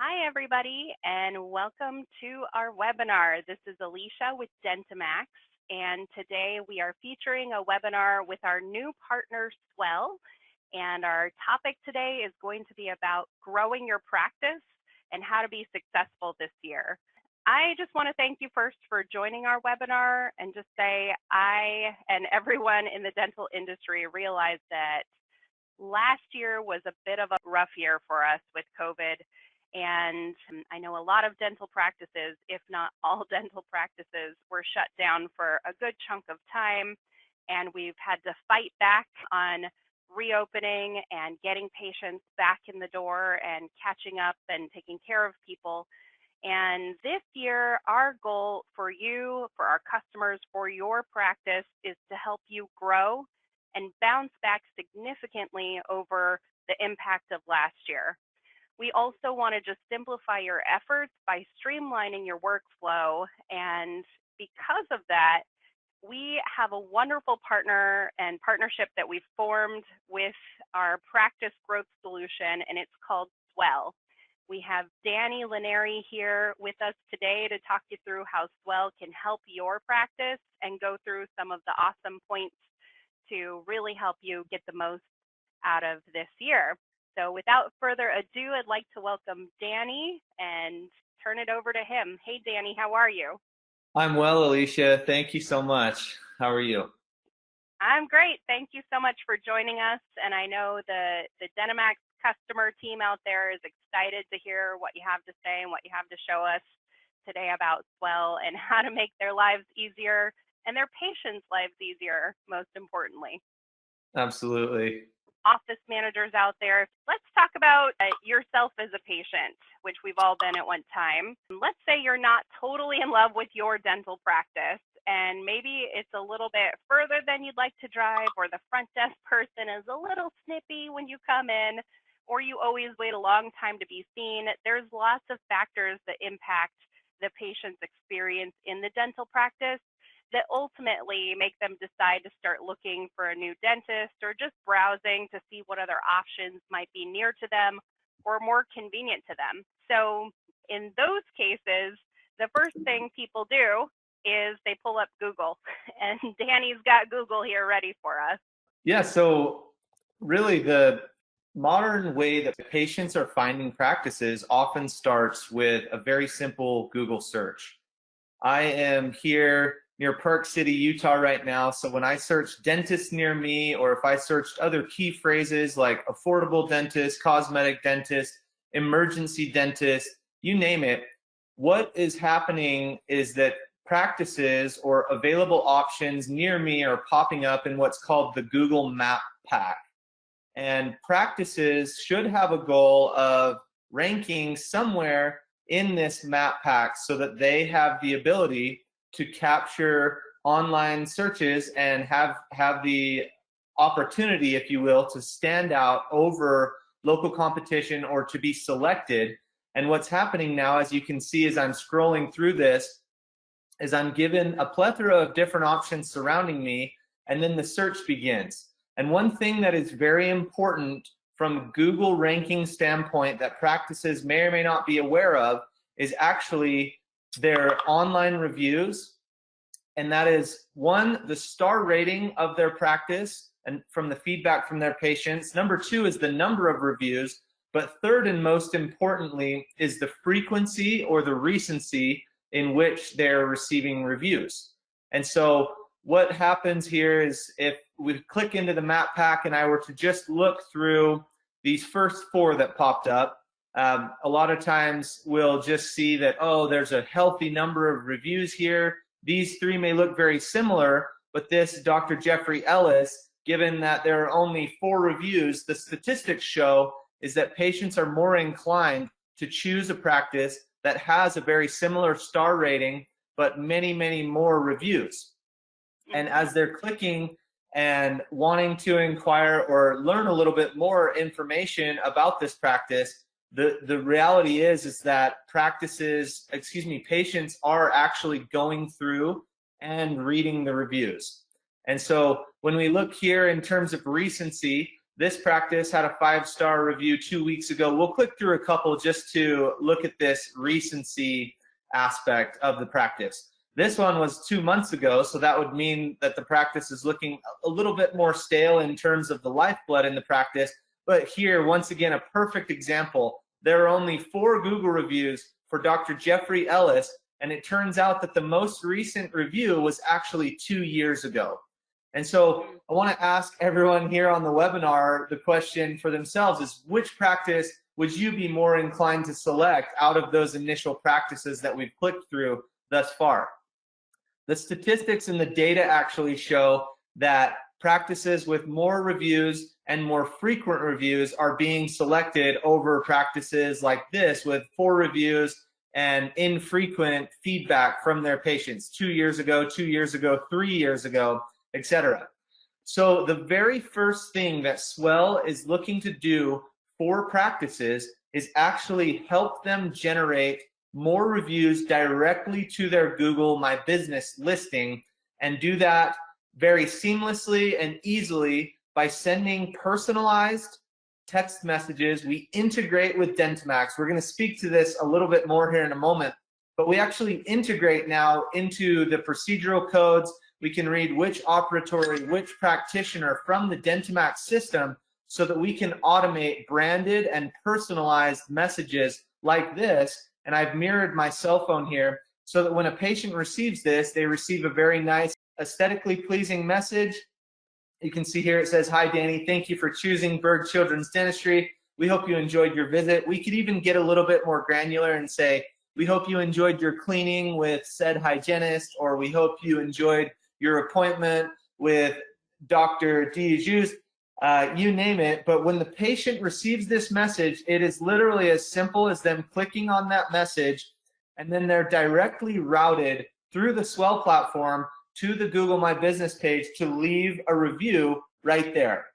Hi, everybody, and welcome to our webinar. This is Alicia with DentiMax, and today we are featuring a webinar with our new partner, Swell, and our topic today is going to be about growing your practice and how to be successful this year. I just want to thank you first for joining our webinar and just say I and everyone in the dental industry realized that last year was a bit of a rough year for us with COVID. And I know a lot of dental practices, if not all dental practices, were shut down for a good chunk of time. And we've had to fight back on reopening and getting patients back in the door and catching up and taking care of people. And this year, our goal for you, for our customers, for your practice is to help you grow and bounce back significantly over the impact of last year. We also want to just simplify your efforts by streamlining your workflow. And because of that, we have a wonderful partner and partnership that we've formed with our practice growth solution, and it's called Swell. We have Danny Lineri here with us today to talk you through how Swell can help your practice and go through some of the awesome points to really help you get the most out of this year. So without further ado, I'd like to welcome Danny and turn it over to him. Hey, Danny, how are you? I'm well, Alicia. Thank you so much. How are you? I'm great. Thank you so much for joining us. And I know the DentiMax customer team out there is excited to hear what you have to say and what you have to show us today about Swell and how to make their lives easier and their patients' lives easier, most importantly. Absolutely. Office managers out there, let's talk about yourself as a patient, which we've all been at one time. Let's say you're not totally in love with your dental practice, and maybe it's a little bit further than you'd like to drive, or the front desk person is a little snippy when you come in, or you always wait a long time to be seen. There's lots of factors that impact the patient's experience in the dental practice that ultimately make them decide to start looking for a new dentist or just browsing to see what other options might be near to them or more convenient to them. So in those cases, the first thing people do is they pull up Google, and Danny's got Google here ready for us. Yeah, so really the modern way that patients are finding practices often starts with a very simple Google search. I am here near Park City, Utah right now. So when I search dentist near me, or if I searched other key phrases like affordable dentist, cosmetic dentist, emergency dentist, you name it, what is happening is that practices or available options near me are popping up in what's called the Google Map Pack. And practices should have a goal of ranking somewhere in this map pack so that they have the ability to capture online searches and have the opportunity, if you will, to stand out over local competition or to be selected. And what's happening now, as you can see as I'm scrolling through this, is I'm given a plethora of different options surrounding me, and then the search begins. And one thing that is very important from a Google ranking standpoint that practices may or may not be aware of is actually their online reviews. And that is, one, the star rating of their practice and from the feedback from their patients. Number two is the number of reviews. But third and most importantly is the frequency or the recency in which they're receiving reviews. And so what happens here is if we click into the map pack and I were to just look through these first four that popped up, a lot of times we'll just see that, oh, there's a healthy number of reviews here. These three may look very similar, but this Dr. Jeffrey Ellis, given that there are only 4 reviews, the statistics show is that patients are more inclined to choose a practice that has a very similar star rating, but many, many more reviews. And as they're clicking and wanting to inquire or learn a little bit more information about this practice, the reality is that patients are actually going through and reading the reviews. And so when we look here in terms of recency, This practice had a 5-star review 2 weeks ago. We'll click through a couple just to look at this recency aspect of the practice. This one was 2 months ago, so that would mean that the practice is looking a little bit more stale in terms of the lifeblood in the practice. But here, once again, a perfect example. There are only 4 Google reviews for Dr. Jeffrey Ellis, and it turns out that the most recent review was actually 2 years ago. And so I want to ask everyone here on the webinar the question for themselves is, which practice would you be more inclined to select out of those initial practices that we've clicked through thus far? The statistics and the data actually show that practices with more reviews and more frequent reviews are being selected over practices like this with 4 reviews and infrequent feedback from their patients 2 years ago, 2 years ago, 3 years ago, etc. So the very first thing that Swell is looking to do for practices is actually help them generate more reviews directly to their Google My Business listing, and do that very seamlessly and easily by sending personalized text messages. We integrate with DentiMax. We're going to speak to this a little bit more here in a moment, but we actually integrate now into the procedural codes. We can read which operatory, which practitioner from the DentiMax system so that we can automate branded and personalized messages like this. And I've mirrored my cell phone here so that when a patient receives this, they receive a very nice, aesthetically pleasing message. You can see here it says, "Hi Danny, thank you for choosing Berg Children's Dentistry. We hope you enjoyed your visit." We could even get a little bit more granular and say, "We hope you enjoyed your cleaning with said hygienist," or "We hope you enjoyed your appointment with Dr. Diajus," you name it. But when the patient receives this message, it is literally as simple as them clicking on that message, and then they're directly routed through the Swell platform to the Google My Business page to leave a review right there.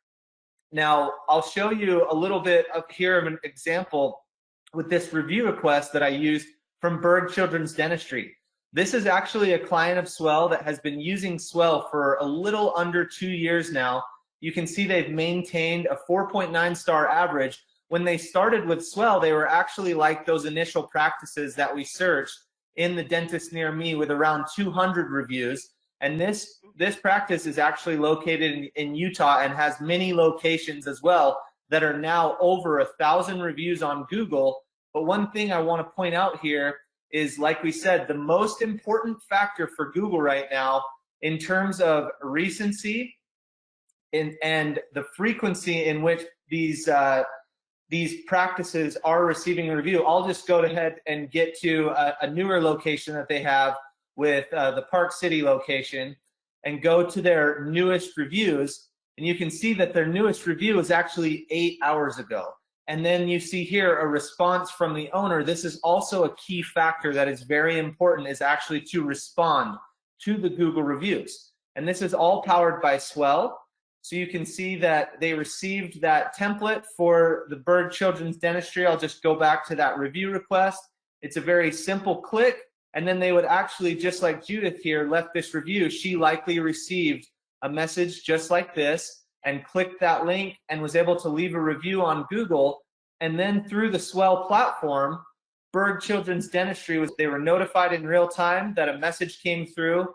Now, I'll show you a little bit up here of an example with this review request that I used from Berg Children's Dentistry. This is actually a client of Swell that has been using Swell for a little under 2 years now. You can see they've maintained a 4.9-star average. When they started with Swell, they were actually like those initial practices that we searched in the dentist near me with around 200 reviews. And this practice is actually located in Utah and has many locations as well that are now over 1,000 reviews on Google. But one thing I want to point out here is, like we said, the most important factor for Google right now in terms of recency and the frequency in which these practices are receiving a review. I'll just go ahead and get to a newer location that they have with the Park City location and go to their newest reviews. And you can see that their newest review is actually 8 hours ago. And then you see here a response from the owner. This is also a key factor that is very important, is actually to respond to the Google reviews. And this is all powered by Swell. So you can see that they received that template for the Berg Children's Dentistry. I'll just go back to that review request. It's a very simple click, and then they would actually, just like Judith here, left this review. She likely received a message just like this and clicked that link and was able to leave a review on Google. And then through the Swell platform, Berg Children's Dentistry, they were notified in real time that a message came through.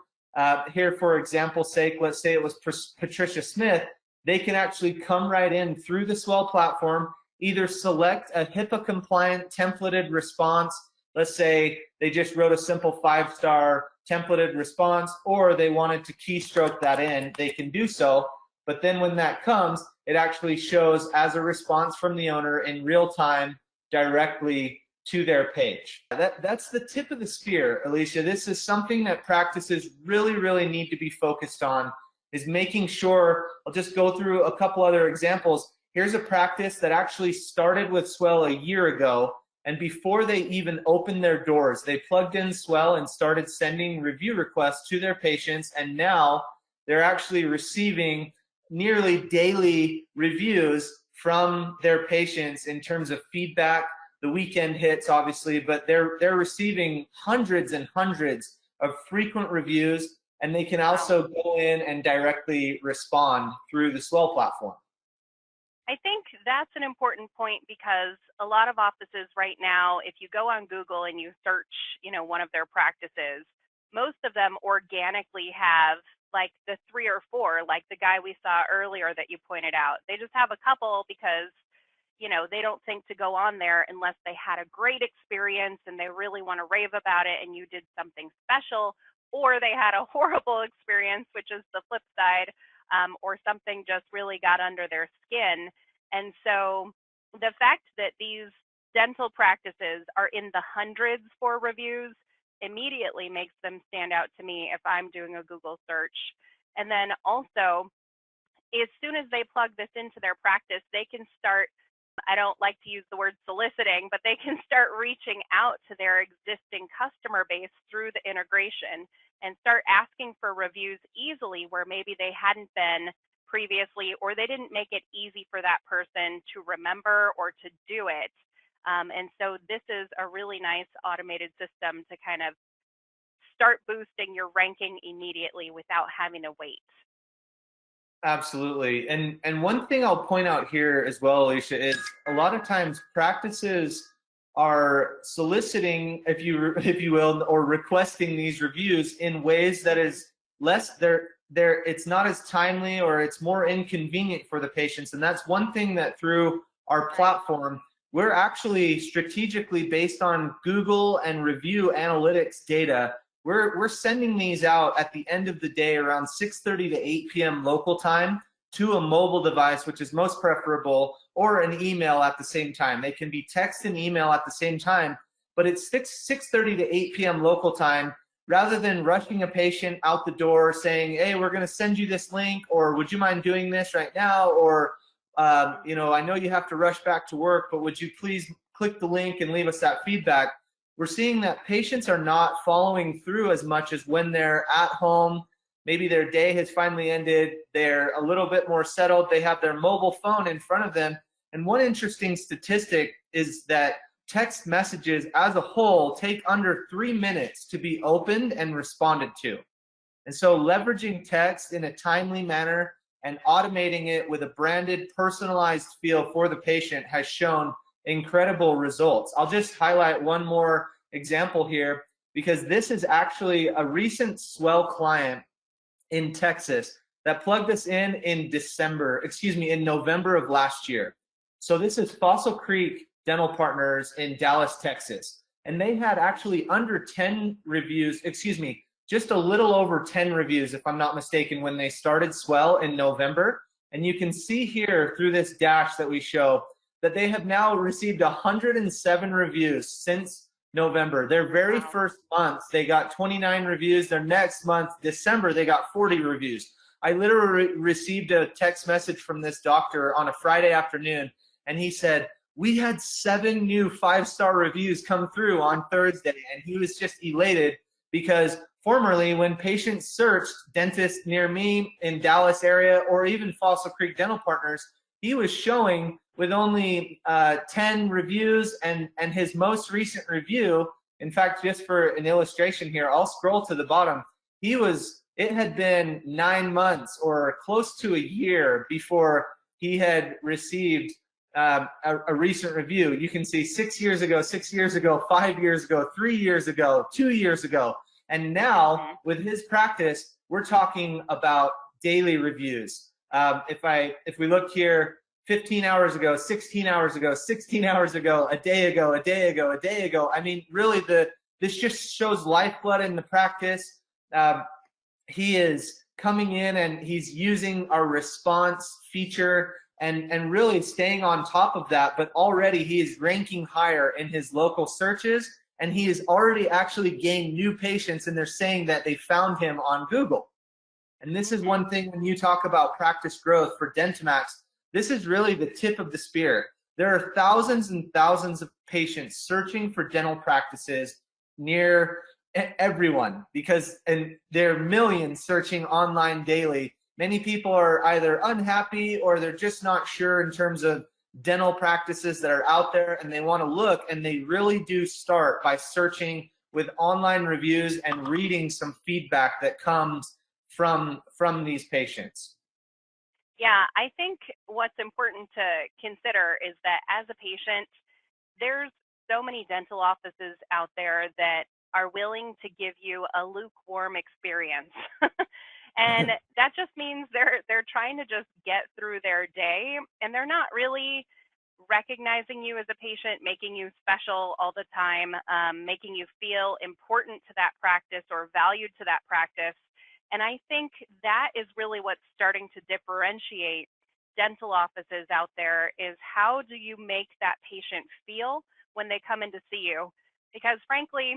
Here, for example's sake, let's say it was Patricia Smith. They can actually come right in through the Swell platform, either select a HIPAA-compliant templated response. Let's say they just wrote a simple 5-star templated response, or they wanted to keystroke that in, they can do so. But then when that comes, it actually shows as a response from the owner in real time directly to their page. That's the tip of the spear, Alicia. This is something that practices really need to be focused on, is making sure. I'll just go through a couple other examples. Here's a practice that actually started with Swell a year ago, and before they even opened their doors, they plugged in Swell and started sending review requests to their patients, and now they're actually receiving nearly daily reviews from their patients in terms of feedback. The weekend hits, obviously, but they're receiving hundreds and hundreds of frequent reviews, and they can also go in and directly respond through the Swell platform. I think that's an important point because a lot of offices right now, if you go on Google and you search, one of their practices, most of them organically have like the three or four, like the guy we saw earlier that you pointed out. They just have a couple because, they don't think to go on there unless they had a great experience and they really want to rave about it and you did something special, or they had a horrible experience, which is the flip side, or something just really got under their skin. And so the fact that these dental practices are in the hundreds for reviews immediately makes them stand out to me if I'm doing a Google search. And then also, as soon as they plug this into their practice, they can start, I don't like to use the word soliciting, but they can start reaching out to their existing customer base through the integration and start asking for reviews easily where maybe they hadn't been previously, or they didn't make it easy for that person to remember or to do it. And so this is a really nice automated system to kind of start boosting your ranking immediately without having to wait. Absolutely. And one thing I'll point out here as well, Alicia, is a lot of times practices are soliciting, if you will, or requesting these reviews in ways that is less it's not as timely, or it's more inconvenient for the patients. And that's one thing that through our platform, we're actually strategically based on Google and review analytics data. We're sending these out at the end of the day around 6:30 to 8 p.m. local time to a mobile device, which is most preferable, or an email at the same time. They can be text and email at the same time, but it's 6:30 to 8 p.m. local time, rather than rushing a patient out the door saying, hey, we're going to send you this link, or would you mind doing this right now? Or, I know you have to rush back to work, but would you please click the link and leave us that feedback? We're seeing that patients are not following through as much as when they're at home. Maybe their day has finally ended. They're a little bit more settled. They have their mobile phone in front of them. And one interesting statistic is that text messages as a whole take under 3 minutes to be opened and responded to. And so leveraging text in a timely manner and automating it with a branded, personalized feel for the patient has shown incredible results. I'll just highlight one more example here, because this is actually a recent Swell client in Texas that plugged us in November of last year. So this is Fossil Creek Dental Partners in Dallas, Texas. And they had actually under 10 reviews, just a little over 10 reviews, if I'm not mistaken, when they started Swell in November. And you can see here through this dash that we show that they have now received 107 reviews since November. Their very first month, they got 29 reviews. Their next month, December, they got 40 reviews. I literally received a text message from this doctor on a Friday afternoon, and he said, we had 7 new 5-star reviews come through on Thursday, and he was just elated because formerly when patients searched dentist near me in Dallas area or even Fossil Creek Dental Partners, he was showing with only 10 reviews, and his most recent review, in fact, just for an illustration here, I'll scroll to the bottom. It had been 9 months or close to a year before he had received a recent review. You can see 6 years ago, 5 years ago, 3 years ago, 2 years ago. And now with his practice, we're talking about daily reviews. If we look here, 15 hours ago, 16 hours ago, 16 hours ago, a day ago, a day ago, a day ago. I mean, really, this just shows lifeblood in the practice. He is coming in and he's using our response feature and really staying on top of that. But already he is ranking higher in his local searches, and he has already actually gained new patients, and they're saying that they found him on Google. And this is one thing when you talk about practice growth for DentiMax. This is really the tip of the spear. There are thousands and thousands of patients searching for dental practices near everyone, and there are millions searching online daily. Many people are either unhappy or they're just not sure in terms of dental practices that are out there, and they want to look, and they really do start by searching with online reviews and reading some feedback that comes from these patients. Yeah, I think what's important to consider is that as a patient, there's so many dental offices out there that are willing to give you a lukewarm experience. And that just means they're trying to just get through their day, and they're not really recognizing you as a patient, making you special all the time, making you feel important to that practice or valued to that practice. And I think that is really what's starting to differentiate dental offices out there is how do you make that patient feel when they come in to see you? Because frankly,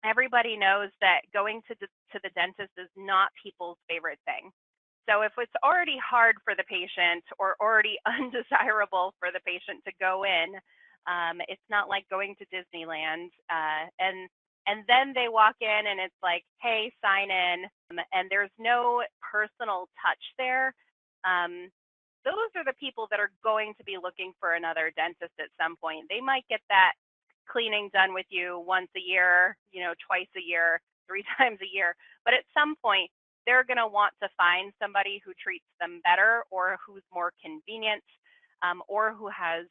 everybody knows that going to the dentist is not people's favorite thing. So if it's already hard for the patient or already undesirable for the patient to go in, it's not like going to Disneyland. And then they walk in and it's like, hey, sign in, and there's no personal touch there. Those are the people that are going to be looking for another dentist at some point. They might get that cleaning done with you once a year, twice a year, 3 times a year. But at some point, they're going to want to find somebody who treats them better or who's more convenient or who has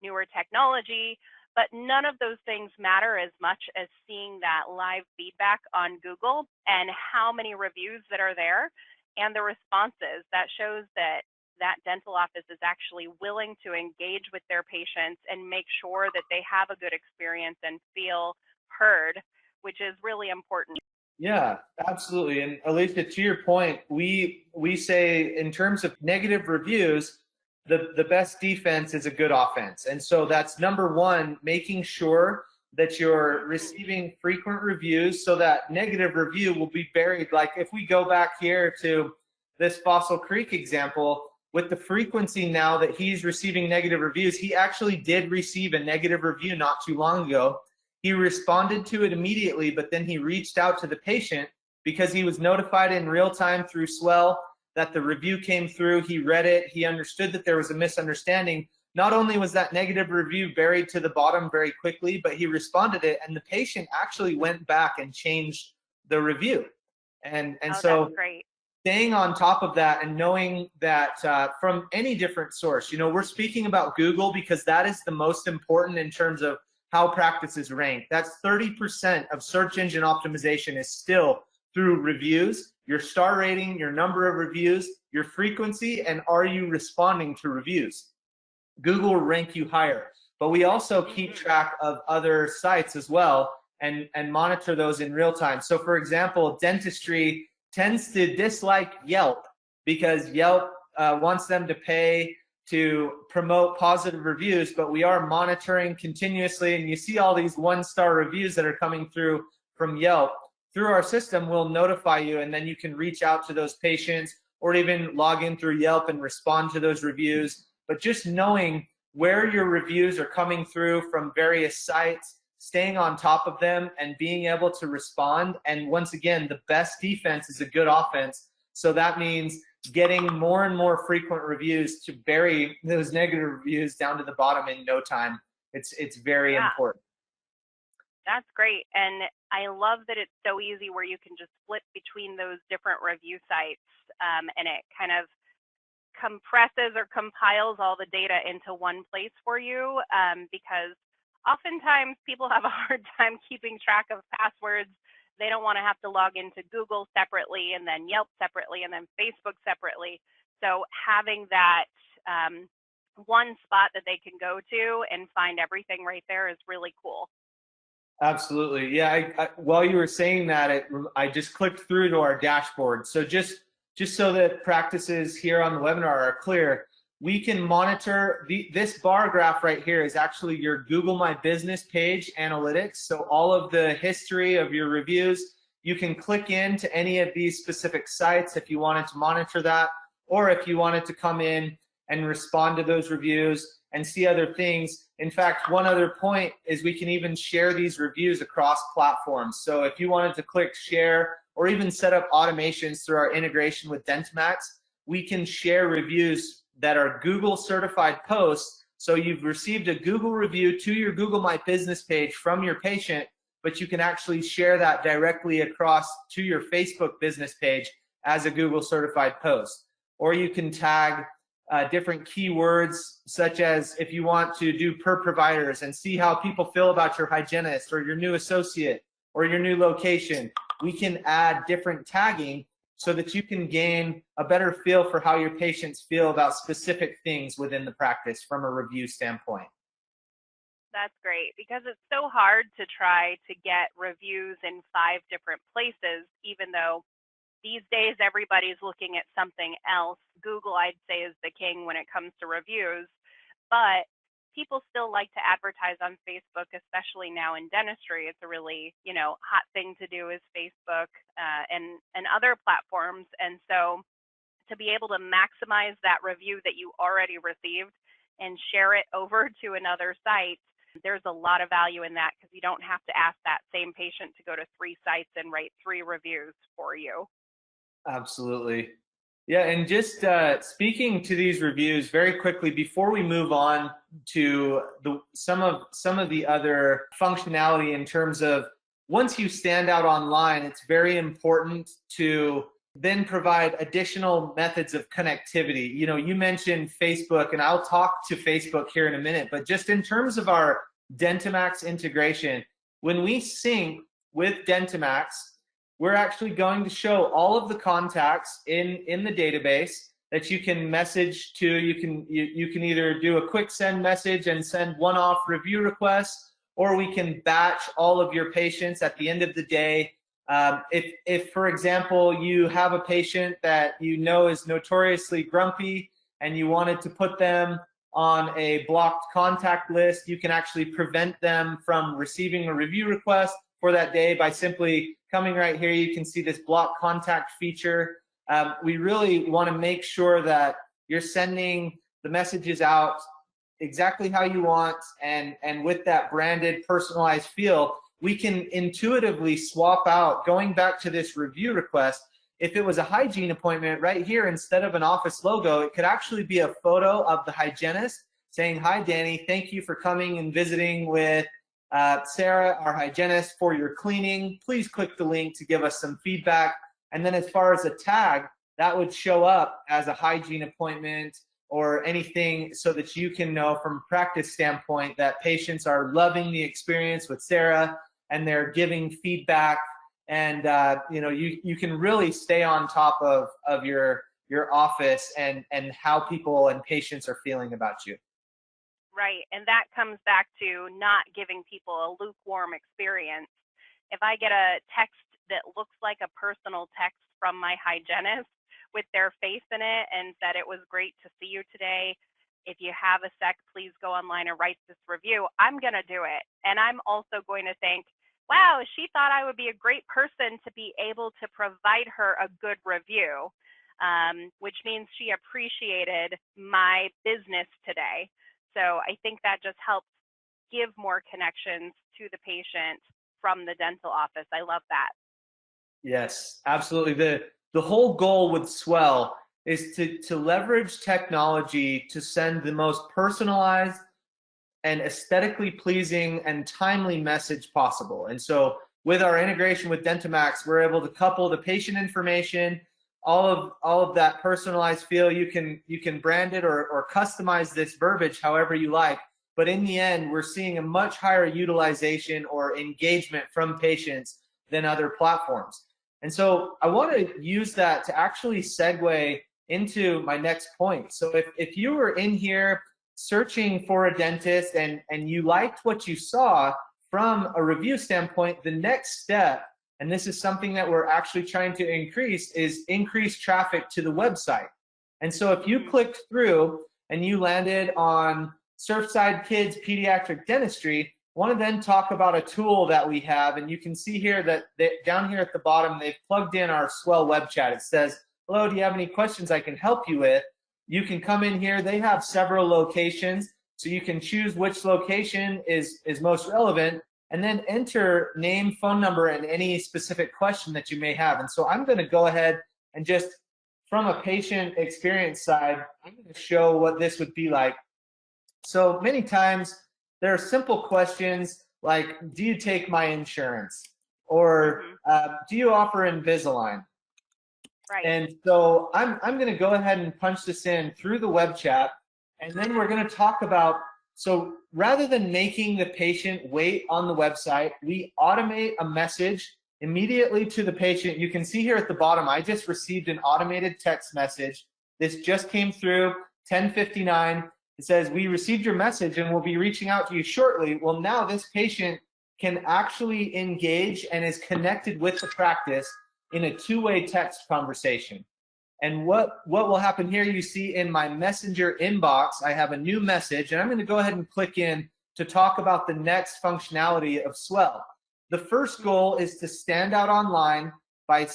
newer technology. But none of those things matter as much as seeing that live feedback on Google and how many reviews that are there and the responses. That shows that that dental office is actually willing to engage with their patients and make sure that they have a good experience and feel heard, which is really important. Yeah, absolutely. And Alicia, to your point, we say in terms of negative reviews, the best defense is a good offense. And so that's number one, making sure that you're receiving frequent reviews so that negative review will be buried. Like if we go back here to this Fossil Creek example, with the frequency now that he's receiving negative reviews, he actually did receive a negative review not too long ago. He responded to it immediately, but then he reached out to the patient because he was notified in real time through Swell that the review came through. He read it. He understood that there was a misunderstanding. Not only was that negative review buried to the bottom very quickly, but he responded it, and the patient actually went back and changed the review. And so that's great. Staying on top of that and knowing that from any different source, we're speaking about Google because that is the most important in terms of how practices rank. That's 30% of search engine optimization is still through reviews, your star rating, your number of reviews, your frequency, and are you responding to reviews? Google will rank you higher. But we also keep track of other sites as well and monitor those in real time. So for example, dentistry tends to dislike Yelp because Yelp wants them to pay to promote positive reviews, but we are monitoring continuously, and you see all these 1-star reviews that are coming through from Yelp. Through our system, we'll notify you, and then you can reach out to those patients or even log in through Yelp and respond to those reviews. But just knowing where your reviews are coming through from various sites, staying on top of them and being able to respond. And once again, the best defense is a good offense. So that means getting more and more frequent reviews to bury those negative reviews down to the bottom in no time. It's very important. That's great. And I love that it's so easy where you can just flip between those different review sites and it kind of compresses or compiles all the data into one place for you because oftentimes people have a hard time keeping track of passwords. They don't want to have to log into Google separately and then Yelp separately and then Facebook separately. So having that one spot that they can go to and find everything right there is really cool. Absolutely. Yeah. I while you were saying that, I just clicked through to our dashboard. So just so that practices here on the webinar are clear, we can monitor this bar graph right here is actually your Google My Business page analytics. So all of the history of your reviews, you can click into any of these specific sites if you wanted to monitor that, or if you wanted to come in and respond to those reviews and see other things. In fact, one other point is we can even share these reviews across platforms. So if you wanted to click share or even set up automations through our integration with DentiMax, we can share reviews that are Google certified posts. So you've received a Google review to your Google My Business page from your patient, but you can actually share that directly across to your Facebook business page as a Google certified post. Or you can tag different keywords, such as if you want to do per providers and see how people feel about your hygienist or your new associate or your new location. We can add different tagging so that you can gain a better feel for how your patients feel about specific things within the practice from a review standpoint. That's great, because it's so hard to try to get reviews in 5 different places, even though these days everybody's looking at something else. Google, I'd say, is the king when it comes to reviews, but people still like to advertise on Facebook, especially now in dentistry. It's a really, hot thing to do is Facebook and other platforms. And so to be able to maximize that review that you already received and share it over to another site, there's a lot of value in that, because you don't have to ask that same patient to go to 3 sites and write 3 reviews for you. Absolutely. Yeah, and just speaking to these reviews very quickly before we move on to some of the other functionality in terms of, once you stand out online, it's very important to then provide additional methods of connectivity. You mentioned Facebook, and I'll talk to Facebook here in a minute, but just in terms of our DentiMax integration, when we sync with DentiMax, we're actually going to show all of the contacts in the database that you can message to. You can either do a quick send message and send one-off review requests, or we can batch all of your patients at the end of the day. If, for example, you have a patient that you know is notoriously grumpy and you wanted to put them on a blocked contact list, you can actually prevent them from receiving a review request for that day by simply coming right here. You can see this block contact feature. We really want to make sure that you're sending the messages out exactly how you want, and with that branded, personalized feel. We can intuitively swap out, going back to this review request, if it was a hygiene appointment right here, instead of an office logo, it could actually be a photo of the hygienist saying, "Hi, Danny, thank you for coming and visiting with Sarah, our hygienist, for your cleaning. Please click the link to give us some feedback." And then as far as a tag, that would show up as a hygiene appointment or anything, so that you can know from a practice standpoint that patients are loving the experience with Sarah and they're giving feedback. And you can really stay on top of your office and how people and patients are feeling about you. Right, and that comes back to not giving people a lukewarm experience. If I get a text that looks like a personal text from my hygienist with their face in it and said, "It was great to see you today. If you have a sec, please go online and write this review," I'm going to do it. And I'm also going to think, wow, she thought I would be a great person to be able to provide her a good review, which means she appreciated my business today. So I think that just helps give more connections to the patient from the dental office. I love that. Yes, absolutely. The whole goal with Swell is to leverage technology to send the most personalized and aesthetically pleasing and timely message possible. And so with our integration with DentiMax, we're able to couple the patient information, all of that personalized feel. You can brand it or customize this verbiage however you like. But in the end, we're seeing a much higher utilization or engagement from patients than other platforms. And so I want to use that to actually segue into my next point. So if you were in here searching for a dentist and you liked what you saw from a review standpoint, the next step, and this is something that we're actually trying to increase, is increase traffic to the website. And so if you clicked through and you landed on Surfside Kids Pediatric Dentistry, I want to then talk about a tool that we have. And you can see here that down here at the bottom, they've plugged in our Swell web chat. It says, "Hello, do you have any questions I can help you with?" You can come in here. They have several locations, so you can choose which location is most relevant, and then enter name, phone number, and any specific question that you may have. And so I'm going to go ahead and just, from a patient experience side, I'm going to show what this would be like. So many times there are simple questions like, "Do you take my insurance?" or "Do you offer Invisalign?" Right. And so I'm going to go ahead and punch this in through the web chat, and then we're going to talk about, so rather than making the patient wait on the website, we automate a message immediately to the patient. You can see here at the bottom, I just received an automated text message. This just came through 10:59. It says, we received your message and we'll be reaching out to you shortly. Well, now this patient can actually engage and is connected with the practice in a two-way text conversation. And what will happen here, you see in my messenger inbox, I have a new message, and I'm going to go ahead and click in to talk about the next functionality of Swell. The first goal is to stand out online by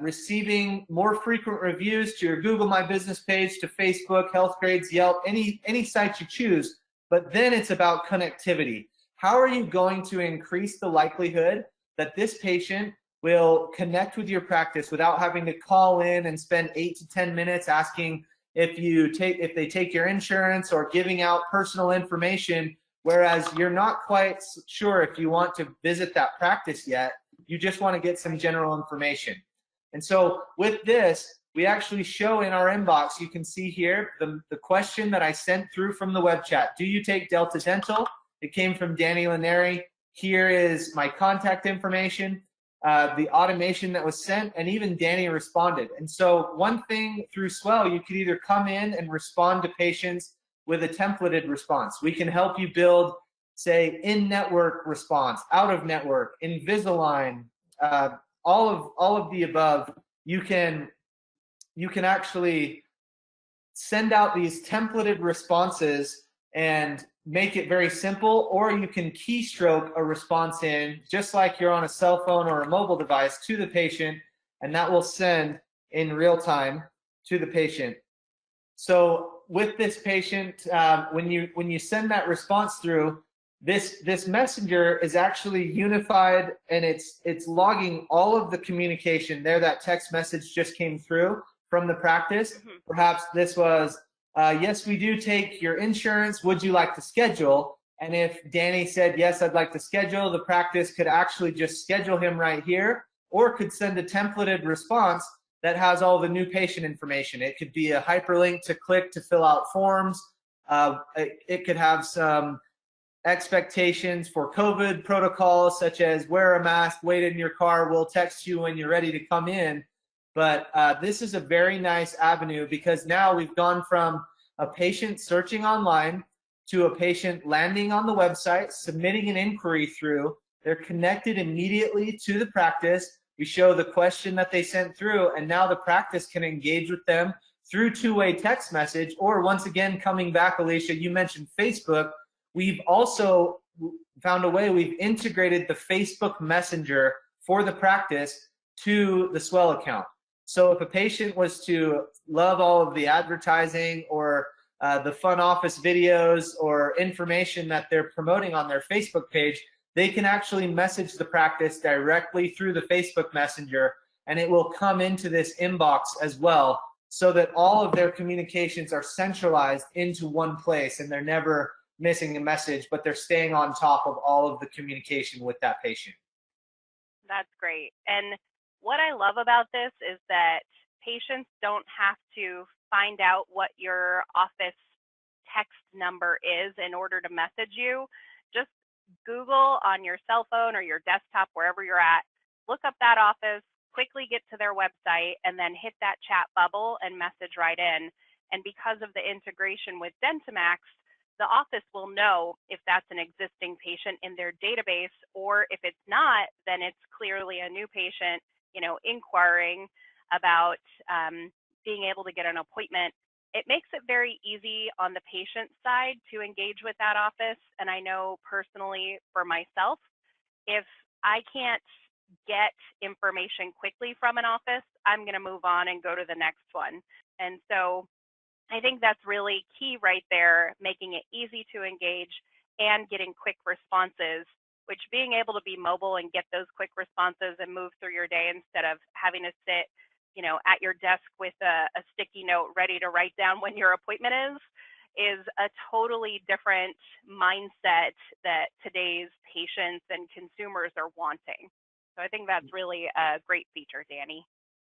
receiving more frequent reviews to your Google My Business page, to Facebook, Healthgrades, Yelp, any site you choose. But then it's about connectivity. How are you going to increase the likelihood that this patient will connect with your practice without having to call in and spend 8 to 10 minutes asking if they take your insurance or giving out personal information, whereas you're not quite sure if you want to visit that practice yet. You just want to get some general information. And so with this, we actually show in our inbox, you can see here the question that I sent through from the web chat. Do you take Delta Dental? It came from Danny Laneri. Here is my contact information. The automation that was sent, and even Danny responded. And so one thing through Swell, you could either come in and respond to patients with a templated response. We can help you build, say, in-network response, out-of-network, Invisalign, all of the above. You can actually send out these templated responses and make it very simple, or you can keystroke a response in just like you're on a cell phone or a mobile device to the patient, and that will send in real time to the patient. So with this patient, when you send that response through, this messenger is actually unified, and it's logging all of the communication there. That text message just came through from the practice. Mm-hmm. Perhaps this was, yes, we do take your insurance. Would you like to schedule? And if Danny said, yes, I'd like to schedule, the practice could actually just schedule him right here, or could send a templated response that has all the new patient information. It could be a hyperlink to click to fill out forms. It could have some expectations for COVID protocols, such as wear a mask, wait in your car, we'll text you when you're ready to come in. But this is a very nice avenue, because now we've gone from a patient searching online to a patient landing on the website, submitting an inquiry through. They're connected immediately to the practice. We show the question that they sent through, and now the practice can engage with them through two-way text message. Or once again, coming back, Alicia, you mentioned Facebook. We've also found a way, we've integrated the Facebook Messenger for the practice to the Swell account. So if a patient was to love all of the advertising or the fun office videos or information that they're promoting on their Facebook page, they can actually message the practice directly through the Facebook Messenger, and it will come into this inbox as well, so that all of their communications are centralized into one place, and they're never missing a message, but they're staying on top of all of the communication with that patient. That's great. And what I love about this is that patients don't have to find out what your office text number is in order to message you. Just Google on your cell phone or your desktop, wherever you're at, look up that office, quickly get to their website, and then hit that chat bubble and message right in. And because of the integration with DentiMax, the office will know if that's an existing patient in their database, or if it's not, then it's clearly a new patient, inquiring about being able to get an appointment. It makes it very easy on the patient side to engage with that office. And I know personally for myself, if I can't get information quickly from an office, I'm going to move on and go to the next one. And so I think that's really key right there, making it easy to engage and getting quick responses, which being able to be mobile and get those quick responses and move through your day instead of having to sit, at your desk with a sticky note ready to write down when your appointment is a totally different mindset that today's patients and consumers are wanting. So I think that's really a great feature, Danny.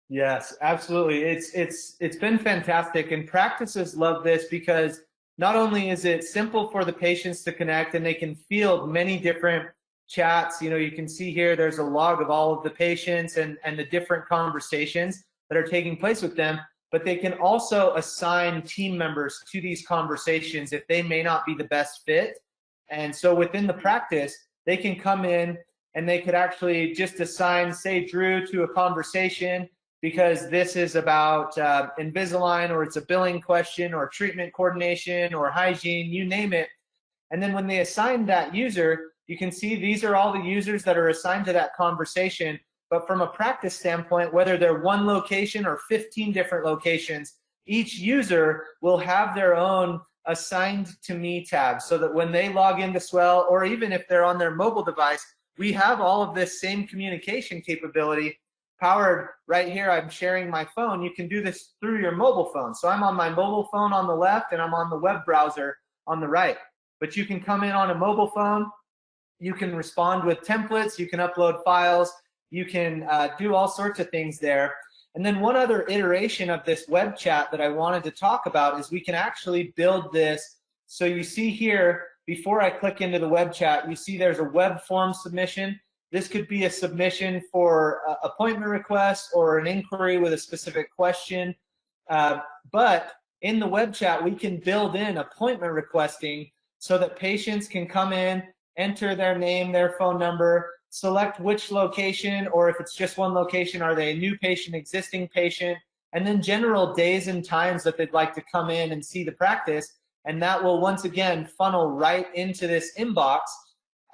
Yes, absolutely. It's been fantastic, and practices love this because not only is it simple for the patients to connect and they can field many different chats. You can see here there's a log of all of the patients and the different conversations that are taking place with them, but they can also assign team members to these conversations if they may not be the best fit. And so within the practice, they can come in and they could actually just assign, say, Drew to a conversation because this is about Invisalign, or it's a billing question, or treatment coordination, or hygiene, you name it. And then when they assign that user, you can see these are all the users that are assigned to that conversation. But from a practice standpoint, whether they're one location or 15 different locations, each user will have their own assigned to me tab, so that when they log into Swell, or even if they're on their mobile device, we have all of this same communication capability powered right here. I'm sharing my phone. You can do this through your mobile phone. So I'm on my mobile phone on the left and I'm on the web browser on the right. But you can come in on a mobile phone. You can respond with templates. You can upload files. You can do all sorts of things there. And then one other iteration of this web chat that I wanted to talk about is we can actually build this. So you see here, before I click into the web chat, you see there's a web form submission. This could be a submission for appointment requests or an inquiry with a specific question. But in the web chat, we can build in appointment requesting so that patients can come in, enter their name, their phone number, select which location, or if it's just one location, are they a new patient, existing patient, and then general days and times that they'd like to come in and see the practice. And that will once again funnel right into this inbox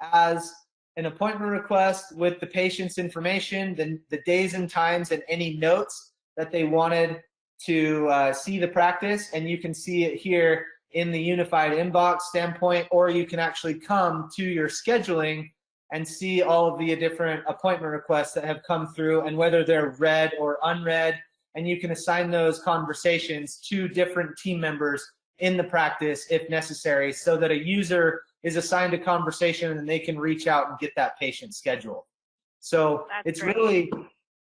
as an appointment request with the patient's information, then the days and times and any notes that they wanted to see the practice. And you can see it here in the unified inbox standpoint, or you can actually come to your scheduling and see all of the different appointment requests that have come through and whether they're read or unread. And you can assign those conversations to different team members in the practice if necessary, so that a user is assigned a conversation and they can reach out and get that patient scheduled. So it's really,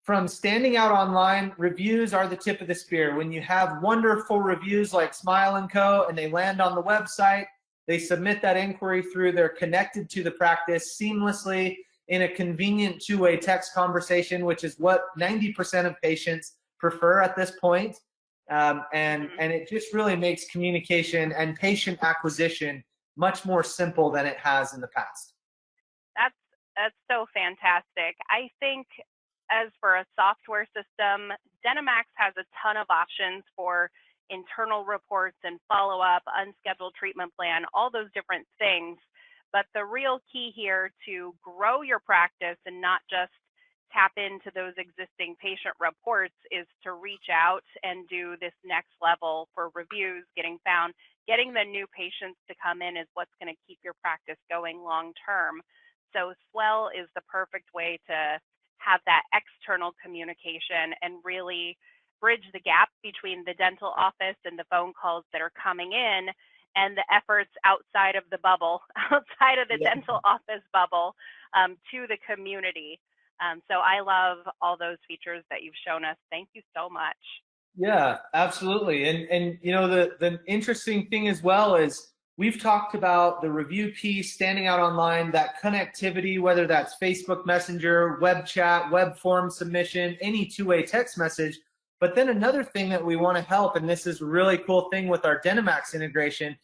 from standing out online, reviews are the tip of the spear. When you have wonderful reviews like Smile & Co. and they land on the website, they submit that inquiry through, they're connected to the practice seamlessly in a convenient two-way text conversation, which is what 90% of patients prefer at this point. And it just really makes communication and patient acquisition much more simple than it has in the past. That's so fantastic. I think as for a software system, DentiMax has a ton of options for internal reports and follow-up, unscheduled treatment plan, all those different things. But the real key here to grow your practice and not just tap into those existing patient reports is to reach out and do this next level for reviews, getting found, getting the new patients to come in is what's going to keep your practice going long term. So Swell is the perfect way to have that external communication and really bridge the gap between the dental office and the phone calls that are coming in and the efforts outside of the bubble, outside of the dental office bubble, to the community. So I love all those features that you've shown us. Thank you so much. Yeah, absolutely. And you know, the interesting thing as well is we've talked about the review piece, standing out online, that connectivity, whether that's Facebook Messenger, web chat, web form submission, any two-way text message. But then another thing that we want to help, and this is a really cool thing with our DentiMax integration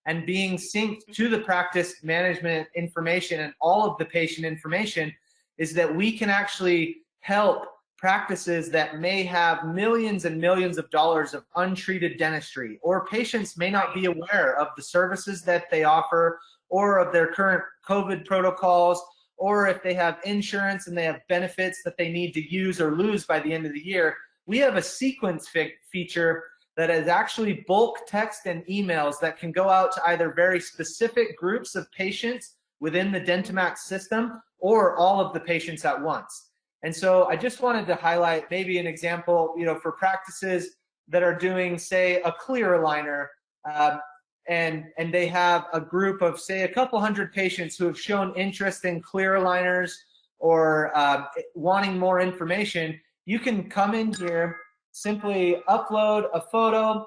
and being synced to the practice management information and all of the patient information, is that we can actually help practices that may have millions and millions of dollars of untreated dentistry, or patients may not be aware of the services that they offer or of their current COVID protocols, or if they have insurance and they have benefits that they need to use or lose by the end of the year. We have a sequence feature that is actually bulk text and emails that can go out to either very specific groups of patients within the DentiMax system or all of the patients at once. And so I just wanted to highlight maybe an example, you know, for practices that are doing, say, a clear aligner, and they have a group of, say, a couple hundred patients who have shown interest in clear aligners or wanting more information. you can come in here, simply upload a photo.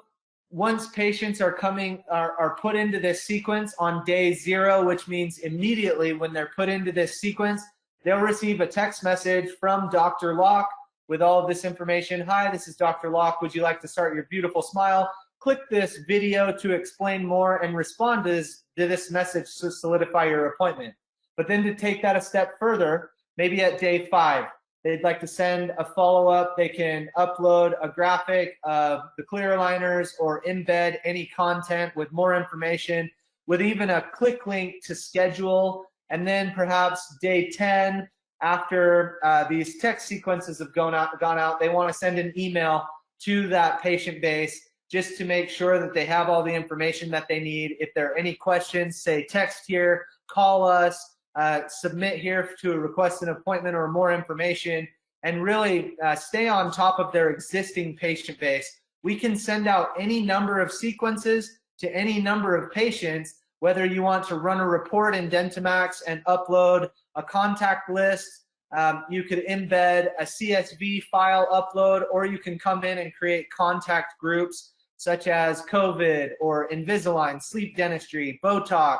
Once patients are put into this sequence on day 0, which means immediately when they're put into this sequence, they'll receive a text message from Dr. Locke with all of this information. Hi, this is Dr. Locke. Would you like to start your beautiful smile? Click this video to explain more and respond to this message to solidify your appointment. But then to take that a step further, maybe at day 5, they'd like to send a follow-up. They can upload a graphic of the clear aligners or embed any content with more information, with even a click link to schedule. And then perhaps day 10, after these text sequences have gone out, they want to send an email to that patient base just to make sure that they have all the information that they need. If there are any questions, say text here, call us, submit here to request an appointment or more information, and really stay on top of their existing patient base. We can send out any number of sequences to any number of patients, whether you want to run a report in DentiMax and upload a contact list. You could embed a CSV file upload, or you can come in and create contact groups such as COVID or Invisalign, sleep dentistry, Botox,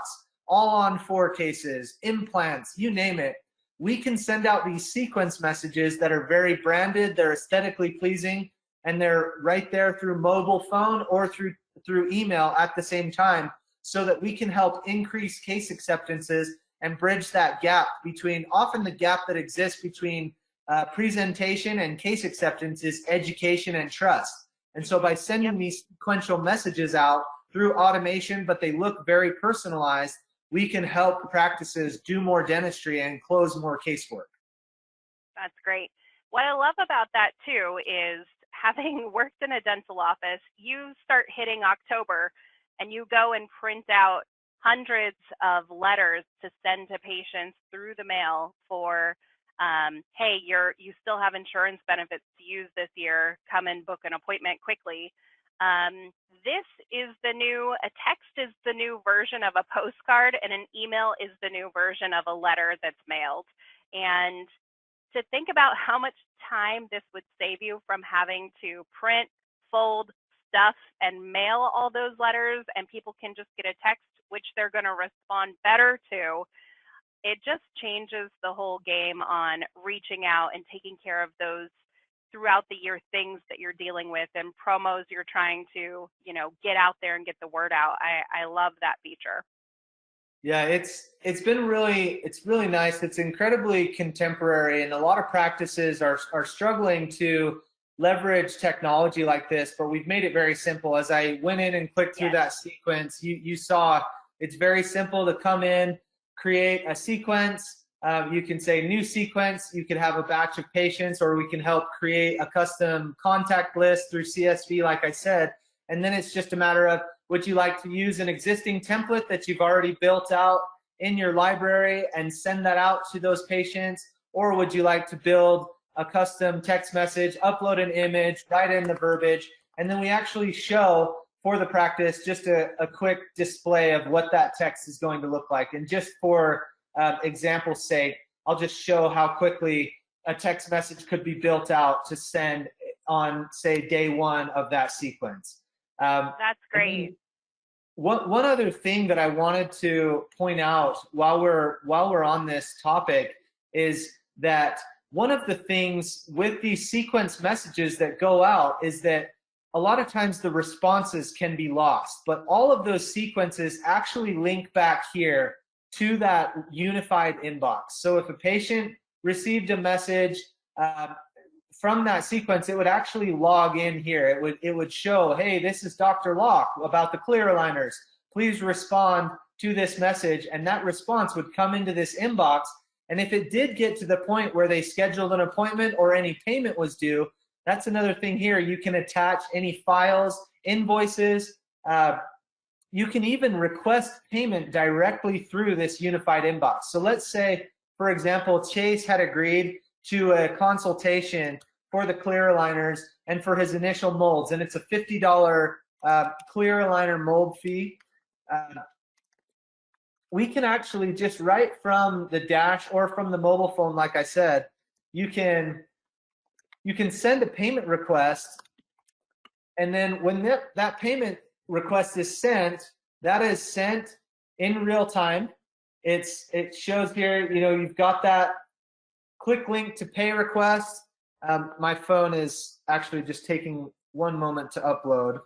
all on 4 cases, implants, you name it. We can send out these sequence messages that are very branded, they're aesthetically pleasing, and they're right there through mobile phone or through email at the same time, so that we can help increase case acceptances and bridge that gap between, often the gap that exists between presentation and case acceptance is education and trust. And so by sending these sequential messages out through automation, but they look very personalized, we can help practices do more dentistry and close more casework. That's great. What I love about that too is, having worked in a dental office, you start hitting October and you go and print out hundreds of letters to send to patients through the mail for, hey, you still have insurance benefits to use this year, come and book an appointment quickly. This is a text is the new version of a postcard, and an email is the new version of a letter that's mailed. And to think about how much time this would save you from having to print, fold, stuff, and mail all those letters, and people can just get a text which they're going to respond better to. It just changes the whole game on reaching out and taking care of those throughout the year things that you're dealing with and promos you're trying to, get out there and get the word out. I love that feature. Yeah, it's really nice. It's incredibly contemporary, and a lot of practices are struggling to leverage technology like this, but we've made it very simple. As I went in and clicked through that sequence, you saw it's very simple to come in, create a sequence. You can say new sequence, you could have a batch of patients, or we can help create a custom contact list through CSV, like I said. And then it's just a matter of, would you like to use an existing template that you've already built out in your library and send that out to those patients? Or would you like to build a custom text message, upload an image, write in the verbiage, and then we actually show for the practice just a quick display of what that text is going to look like. And just for example's sake, I'll just show how quickly a text message could be built out to send on, say, day 1 of that sequence. That's great. One other thing that I wanted to point out while we're on this topic is that one of the things with these sequence messages that go out is that a lot of times the responses can be lost, but all of those sequences actually link back here to that unified inbox. So if a patient received a message from that sequence, it would actually log in here. It would show, hey, this is Dr. Locke about the clear aligners. Please respond to this message, and that response would come into this inbox. And if it did get to the point where they scheduled an appointment or any payment was due, that's another thing here. You can attach any files, invoices. You can even request payment directly through this unified inbox. So let's say, for example, Chase had agreed to a consultation for the clear aligners and for his initial molds, and it's a $50 clear aligner mold fee. We can actually just right from the dash or from the mobile phone, like I said, you can you can send a payment request, and then when that payment request is sent, that is sent in real time. It shows here, you've got that click link to pay request. My phone is actually just taking one moment to upload,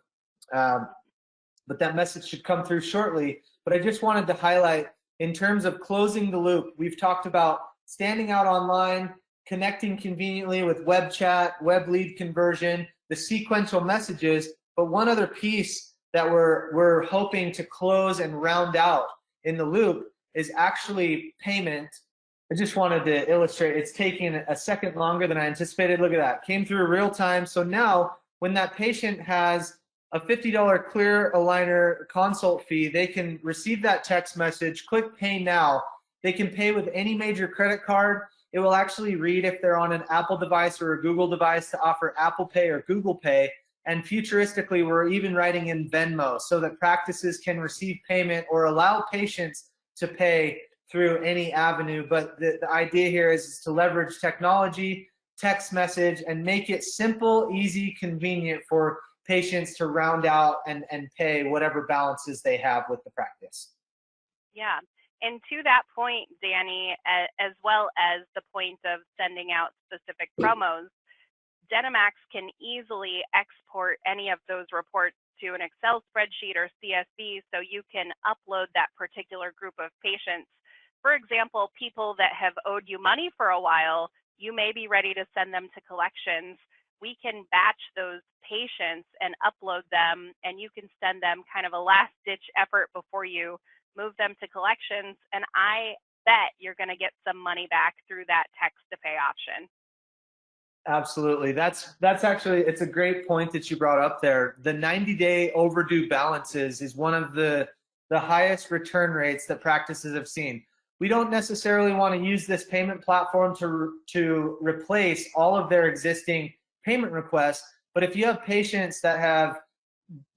but that message should come through shortly. But I just wanted to highlight, in terms of closing the loop, we've talked about standing out online, connecting conveniently with web chat, web lead conversion, the sequential messages. But one other piece that we're hoping to close and round out in the loop is actually payment. I just wanted to illustrate, it's taking a second longer than I anticipated. Look at that, came through real time. So now when that patient has a $50 clear aligner consult fee, they can receive that text message, click pay now. They can pay with any major credit card. It will actually read if they're on an Apple device or a Google device to offer Apple Pay or Google Pay. And futuristically, we're even writing in Venmo so that practices can receive payment or allow patients to pay through any avenue. But the idea here is to leverage technology, text message, and make it simple, easy, convenient for patients to round out and pay whatever balances they have with the practice. Yeah. And to that point, Danny, as well as the point of sending out specific promos, DentiMax can easily export any of those reports to an Excel spreadsheet or CSV so you can upload that particular group of patients. For example, people that have owed you money for a while, you may be ready to send them to collections. We can batch those patients and upload them, and you can send them kind of a last-ditch effort before you move them to collections, and I bet you're going to get some money back through that text-to-pay option. Absolutely. That's actually, it's a great point that you brought up there. The 90-day overdue balances is one of the highest return rates that practices have seen. We don't necessarily want to use this payment platform to replace all of their existing payment requests, but if you have patients that have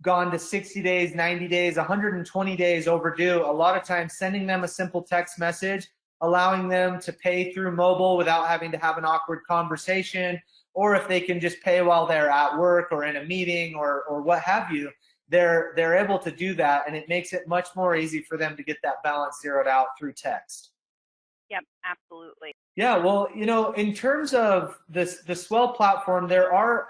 gone to 60 days, 90 days, 120 days overdue, a lot of times sending them a simple text message, allowing them to pay through mobile without having to have an awkward conversation, or if they can just pay while they're at work or in a meeting or what have you, they're able to do that, and it makes it much more easy for them to get that balance zeroed out through text. Yep, absolutely. Yeah, well, in terms of the Swell platform, there are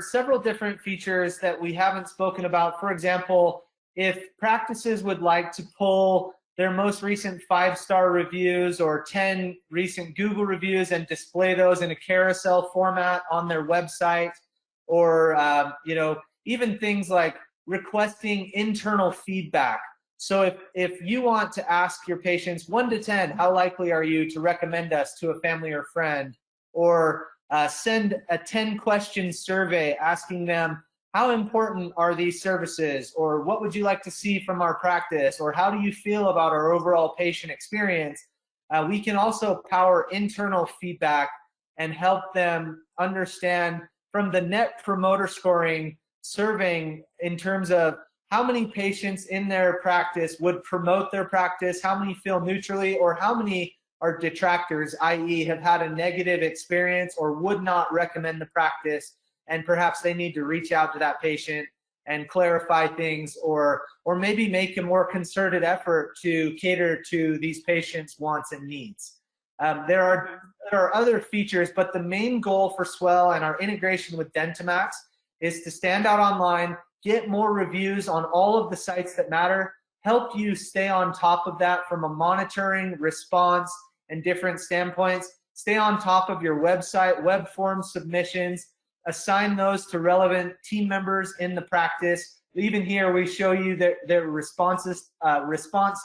several different features that we haven't spoken about. For example, if practices would like to pull their most recent 5-star reviews or 10 recent Google reviews and display those in a carousel format on their website, or even things like requesting internal feedback. So if you want to ask your patients 1 to 10, how likely are you to recommend us to a family or friend, or send a 10-question survey asking them, how important are these services, or what would you like to see from our practice, or how do you feel about our overall patient experience? We can also power internal feedback and help them understand from the net promoter scoring surveying in terms of how many patients in their practice would promote their practice, how many feel neutrally, or how many are detractors, i.e. have had a negative experience or would not recommend the practice, and perhaps they need to reach out to that patient and clarify things, or maybe make a more concerted effort to cater to these patients' wants and needs. There are other features, but the main goal for Swell and our integration with DentiMax is to stand out online, get more reviews on all of the sites that matter, help you stay on top of that from a monitoring, response, and different standpoints, stay on top of your website, web form submissions, assign those to relevant team members in the practice. Even here, we show you their response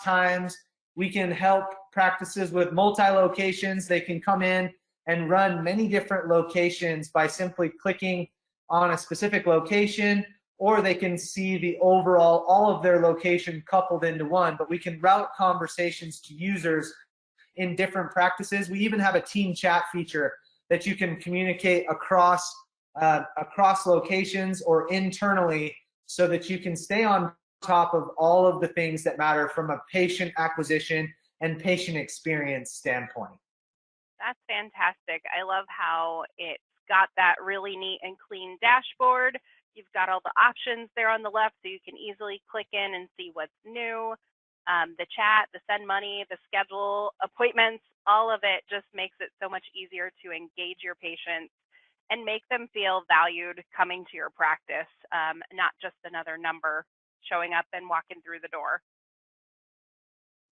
times. We can help practices with multi-locations. They can come in and run many different locations by simply clicking on a specific location, or they can see the overall, all of their location coupled into one. But we can route conversations to users in different practices. We even have a team chat feature that you can communicate across locations or internally, so that you can stay on top of all of the things that matter from a patient acquisition and patient experience standpoint. That's fantastic. I love how it's got that really neat and clean dashboard. You've got all the options there on the left, so you can easily click in and see what's new. The chat, the send money, the schedule appointments, all of it just makes it so much easier to engage your patients and make them feel valued coming to your practice, not just another number showing up and walking through the door.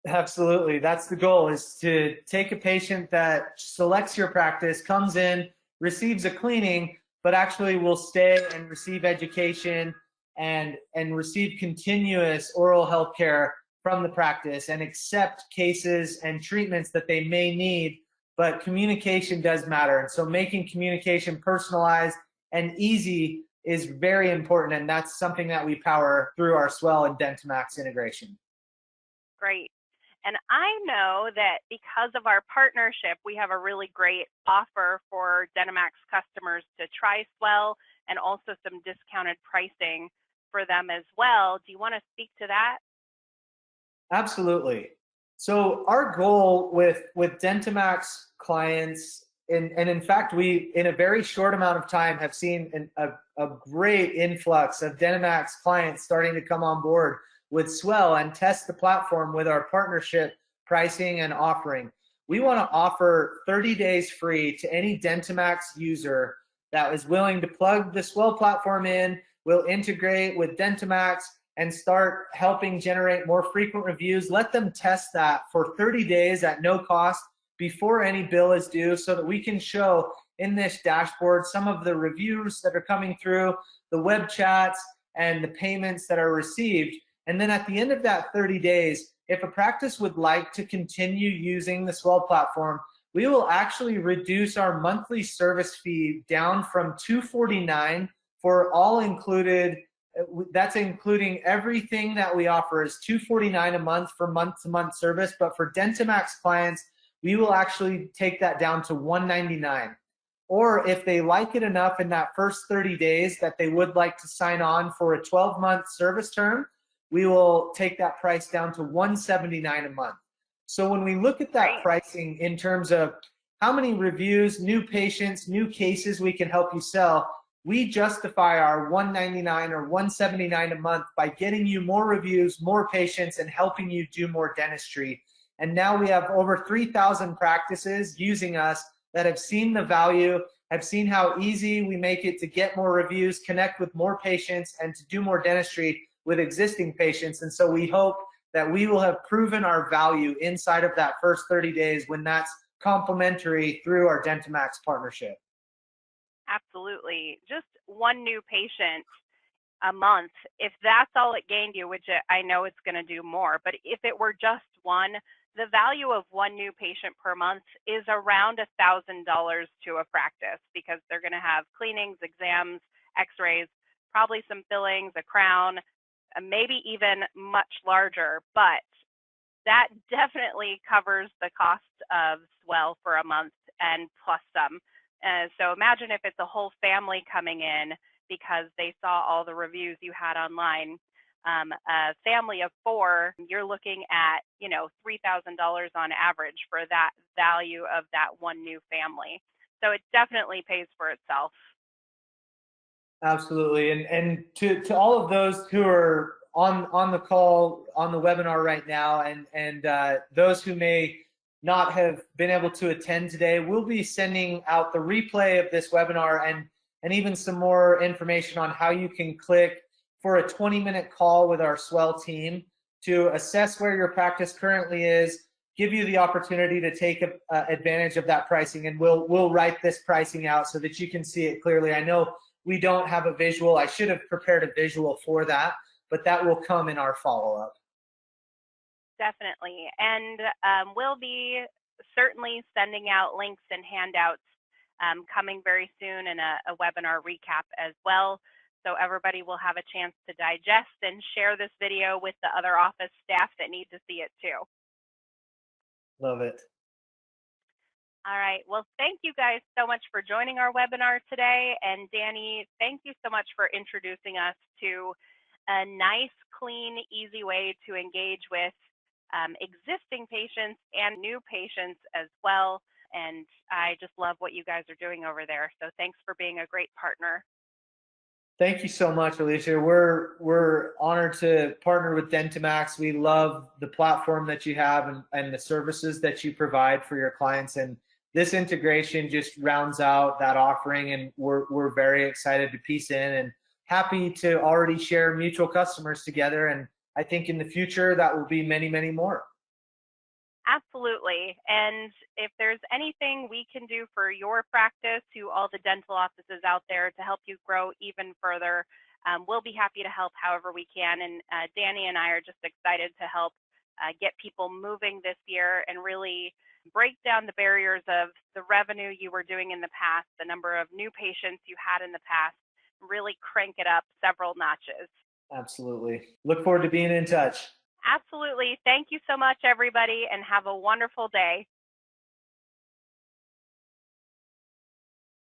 Absolutely. That's the goal, is to take a patient that selects your practice, comes in, receives a cleaning, but actually will stay and receive education and receive continuous oral health care from the practice and accept cases and treatments that they may need. But communication does matter. And so making communication personalized and easy is very important. And that's something that we power through our Swell and DentiMax integration. Great. And I know that because of our partnership, we have a really great offer for DentiMax customers to try Swell, and also some discounted pricing for them as well. Do you want to speak to that? Absolutely. So our goal with DentiMax clients, and in fact, we, in a very short amount of time, have seen a great influx of DentiMax clients starting to come on board with Swell and test the platform with our partnership pricing and offering. We want to offer 30 days free to any DentiMax user that is willing to plug the Swell platform in, will integrate with DentiMax, and start helping generate more frequent reviews. Let them test that for 30 days at no cost before any bill is due, so that we can show in this dashboard some of the reviews that are coming through, the web chats, and the payments that are received. And then at the end of that 30 days, if a practice would like to continue using the Swell platform, we will actually reduce our monthly service fee down from $249 for all included. That's including everything that we offer is $249 a month for month-to-month service. But for DentiMax clients, we will actually take that down to $199. Or if they like it enough in that first 30 days that they would like to sign on for a 12-month service term, we will take that price down to $179 a month. So when we look at that pricing in terms of how many reviews, new patients, new cases we can help you sell, we justify our $199 or $179 a month by getting you more reviews, more patients, and helping you do more dentistry. And now we have over 3,000 practices using us that have seen the value, have seen how easy we make it to get more reviews, connect with more patients, and to do more dentistry with existing patients. And so we hope that we will have proven our value inside of that first 30 days when that's complimentary through our DentiMax partnership. Absolutely. Just one new patient a month, if that's all it gained you, which I know it's going to do more, but if it were just one, the value of one new patient per month is around $1,000 to a practice, because they're going to have cleanings, exams, x-rays, probably some fillings, a crown, maybe even much larger, but that definitely covers the cost of Swell for a month and plus some. So imagine if it's a whole family coming in because they saw all the reviews you had online. A family of 4, you're looking at, $3,000 on average for that value of that one new family. So it definitely pays for itself. Absolutely. And to all of those who are on the call, on the webinar right now, and those who may not have been able to attend today, we'll be sending out the replay of this webinar and even some more information on how you can click for a 20-minute call with our Swell team to assess where your practice currently is, give you the opportunity to take advantage of that pricing, and we'll write this pricing out so that you can see it clearly. I know we don't have a visual. I should have prepared a visual for that, but that will come in our follow-up. Definitely. And we'll be certainly sending out links and handouts coming very soon, and a webinar recap as well. So everybody will have a chance to digest and share this video with the other office staff that need to see it too. Love it. All right. Well, thank you guys so much for joining our webinar today. And Danny, thank you so much for introducing us to a nice, clean, easy way to engage with existing patients and new patients as well. And I just love what you guys are doing over there. So thanks for being a great partner. Thank you so much, Alicia. We're honored to partner with DentiMax. We love the platform that you have and the services that you provide for your clients. And this integration just rounds out that offering, and we're very excited to piece in and happy to already share mutual customers together. And I think in the future that will be many, many more. Absolutely. And if there's anything we can do for your practice, to all the dental offices out there to help you grow even further, we'll be happy to help however we can. And Danny and I are just excited to help get people moving this year and really break down the barriers of the revenue you were doing in the past, the number of new patients you had in the past, really crank it up several notches. Absolutely. Look forward to being in touch. Absolutely. Thank you so much, everybody, and have a wonderful day.